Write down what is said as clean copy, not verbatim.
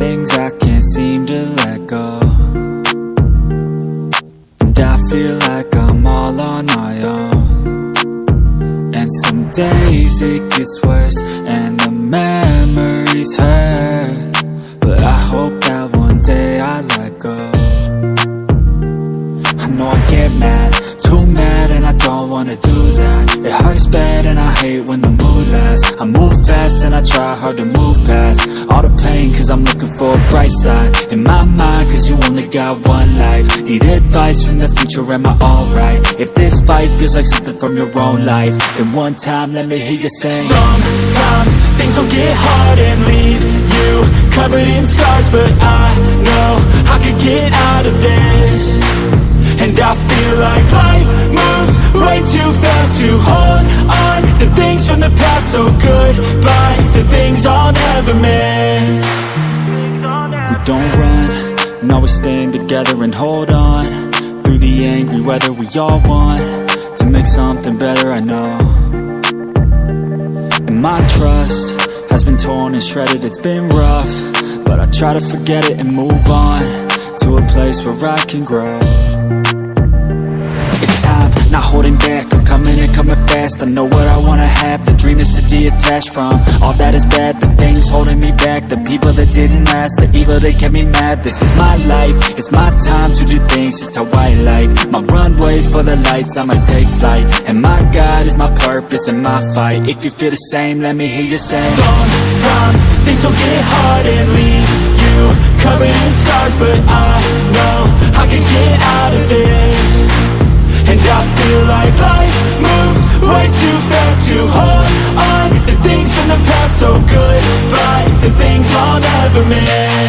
things I can't seem to let go. And I feel like I'm all on my own. And some days it gets worse and the memories hurt, but I hope that one day I let go. I know I get mad, too mad, and I don't wanna do that. It hurts bad and I hate when the mood lasts. I move fast and I try hard to move past all the pain, cause I'm looking for a bright side in my mind, cause you only got one life. Need advice from the future, am I alright? If this fight feels like something from your own life, then one time let me hear you sing. Sometimes things will get hard and leave you covered in scars, but I know I could get out of this. And I feel like life moves way too fast to hold on to things from the past. So goodbye to things I'll never miss. We don't run, no, we stand together and hold on through the angry weather. We all want to make something better, I know. And my trust has been torn and shredded, it's been rough, but I try to forget it and move on to a place where I can grow. It's time, not holding back, I'm coming and coming fast. I know what I wanna have, the dream is to detach from all that is bad, the things holding me back, the people that didn't last, the evil that kept me mad. This is my life, it's my time to do things just how I like. My runway for the lights, I'ma take flight, and my God is my purpose and my fight. If you feel the same, let me hear you say. Sometimes things will get hard and leave you covered in scars, but I know I can get out of this. And I feel like life moves way too fast to hold on to things from the past. So goodbye to things I'll never miss.